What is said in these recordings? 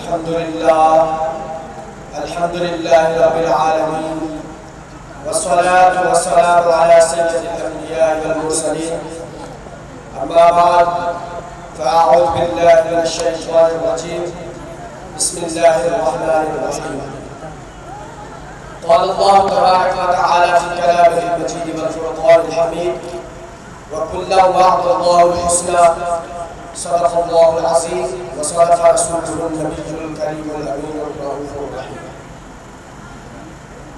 الحمد لله رب العالمين، والصلاة والسلام على سيد الأنبياء والمرسلين. أما بعد، فأعوذ بالله من الشيطان الرجيم. بسم الله الرحمن الرحيم. قال الله تبارك وتعالى في كلامه المجيد والفرقان الحميد: وكلا وعد الله الحسنى. صدق الله العظيم وصدق رسوله النبي الكريم الأمين الرؤوف الرحيم.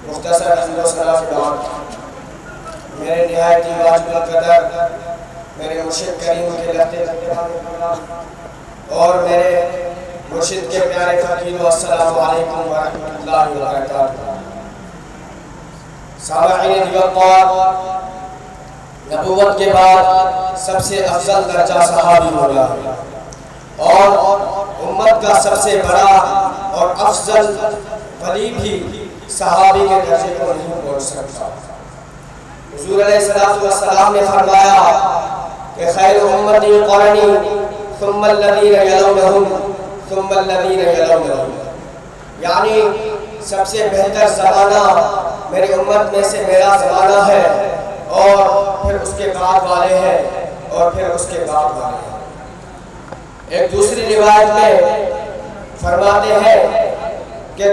مختصر حمد و ثنا کے بعد میرے نہایت واجب القدر میرے مرشد کریم کے لفظ اور میرے مرشد کے پیارے فقیر السلام علیکم ورحمۃ اللہ وبرکاتہ. سامعین دیوبند، نبوت کے بعد سب سے افضل درجہ صحابی ہوگا اور امت کا سب سے بڑا اور افضل ولی بھی صحابی کے درجے کو نہیں پہنچ سکتا. حضور علیہ السلام نے فرمایا کہ خیر امتی قرنی ثم الذین یلونہم ثم الذین یلونہم، یعنی سب سے بہتر زمانہ میری امت میں سے میرا زمانہ ہے، اور پھر اس کے بعد والے ہیں، اور پھر اس کے بعد والے ہیں. ایک دوسری روایت میں فرماتے ہیں کہ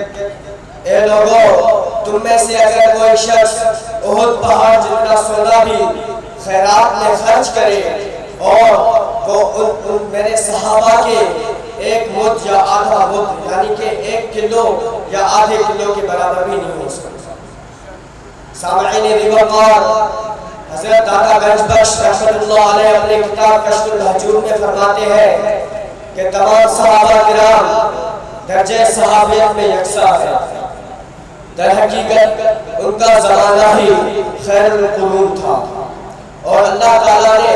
اے لوگوں، تم میں سے اگر کوئی شخص احد پہاڑ جتنا سونا بھی خیرات میں خرچ کرے اور وہ میرے صحابہ کے ایک مد یا آدھا مد، یعنی کہ 1 کلو یا آدھے کلو کے برابر بھی نہیں ہو سکتا. سامعین دیوبند، حضرت داتا گنج بخش رحمۃ اللہ علیہ اپنے کتاب کشف الحجوم میں فرماتے ہیں کہ تمام صحابہ کرام درجہ صحابیت میں یکساں ہیں. در حقیقت ان کا زمانہ ہی خیر القرون تھا، اور اللہ تعالیٰ نے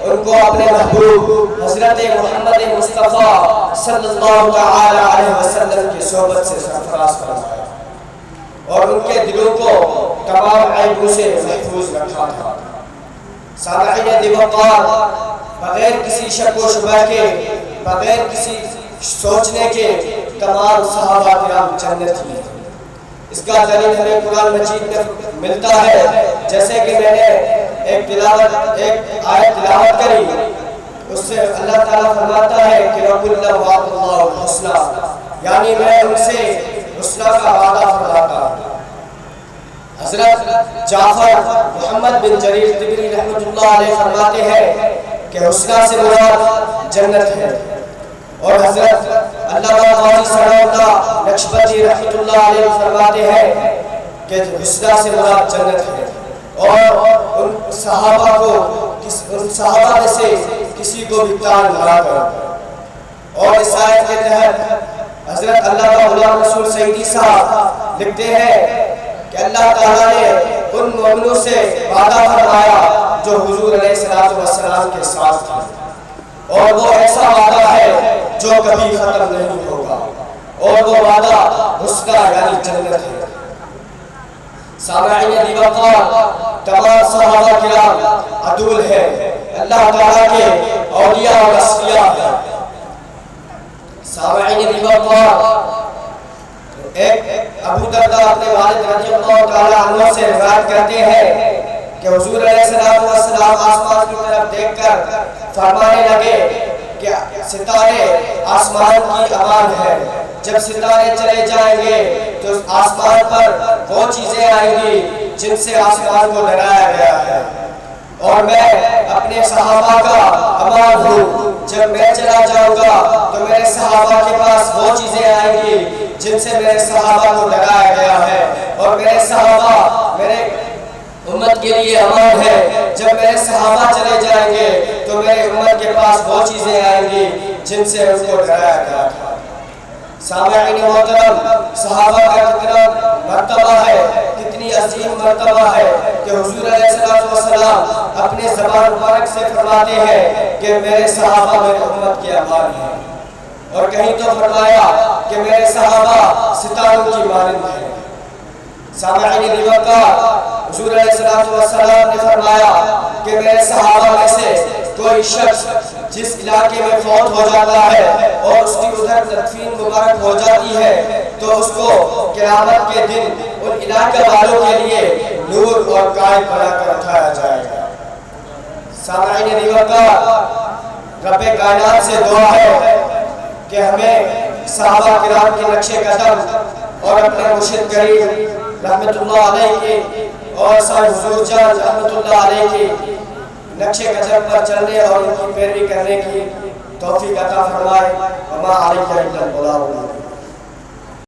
ان کو اپنے محبوب حضرت محمد مصطفیٰ صلی اللہ علیہ وسلم کی صحبت سے سرفراز فرمایا اور ان کے دلوں کو تمام عیبوں سے محفوظ رکھا تھا. سامعین دیوبند، بغیر کسی شک و شبہ کے، بغیر کسی سوچنے کے تمام صحابہ کرام جنتی ہیں. اس کا دلیل ہمیں قرآن مجید میں ملتا ہے، جیسے کہ میں نے ایک آیت تلاوت کری، اس سے اللہ تعالیٰ فرماتا ہے کہ وَكُلًّا وَعَدَ اللَّهُ الْحُسْنَى، یعنی میں ان سے حسنہ کا وعدہ فرماتا ہوں. حضرت جعفر محمد بن جریر طبری رحمۃ اللہ علیہ فرماتے ہیں کہ حسنہ سے مراد جنت ہے، اور حضرت علامہ غازی ثناء اللہ نقشبندی رحمۃ اللہ علیہ فرماتے ہیں کہ حسنہ سے مراد جنت ہے، اور ان صحابہ میں سے کسی کو بھی تان نہ کرو. اور اس آیت کے تحت حضرت علامہ غلام رسول سعیدی صاحب لکھتے ہیں کہ اللہ تعالیٰ نے ان مومنوں سے وعدہ فرمایا جو حضور علیہ السلام کے ساتھ تھے، اور وہ ایسا وعدہ ہے جو کبھی ختم نہیں ہوگا، اور وہ وعدہ حسنہ یعنی جنت ہے. سامعین دیوبند، تمام صحابہ کرام عدول ہیں، اللہ تعالیٰ کے اولیاء اور اصفیاء ہیں. سامعین دیوبند، ایک ابو درداء اپنے والد رضی اللہ تعالیٰ عنہ سے روایت کرتے ہیں کہ حضور علیہ السلام آسمان کی طرف دیکھ کر فرمانے لگے کہ ستارے آسمان کی امان ہے، جب ستارے چلے جائیں گے تو آسمان پر وہ چیزیں آئیں گی جن سے آسمان کو ڈرایا گیا ہے، اور میں اپنے صحابہ کا امان ہوں. جب میں چلا جاؤں گا تو میرے صحابہ کے پاس وہ چیزیں آئیں گی جن سے میرے صحابہ کو ڈرایا گیا ہے، اور میرے صحابہ میرے امت کے لیے امان ہے. جب میرے صحابہ چلے جائیں گے تو میرے امت کے پاس وہ چیزیں آئیں گی جن سے ان کو ڈرایا گیا تھا. سامعین محترم، صحابہ کا کتنا مرتبہ ہے، کتنی عظیم مرتبہ ہے کہ حضور علیہ السلام اپنے زبان مبارک سے فرماتے ہیں کہ میرے صحابہ میرے امت کے امان ہیں، اور کہیں تو فرمایا کہ میرے صحابہ ستاروں کی مانند ہیں. سامعین دیوبند، حضور علیہ السلام نے فرمایا کہ میرے صحابہ میں سے کوئی شخص جس علاقے میں فوت ہو جاتا ہے اور اس کی ادھر تدفین مبارک ہو جاتی ہے تو اس کو قیامت کے دن ان علاقے والوں کے لیے نور اور قائد بنا کر اٹھایا جائے گا۔ سامعین ریور کا رب کائنات سے دعا ہے کہ ہمیں صحابہ کرام کے نقش قدم اور اپنے مرشد کریم رحمت اللہ علیہ کے اور صاحب حضور جان رحمت اللہ علیہ کے نقش قدم پر چلنے اور ان کی پیروی کرنے کی توفیق عطا فرمائے۔ وما علیک الا البلاغ۔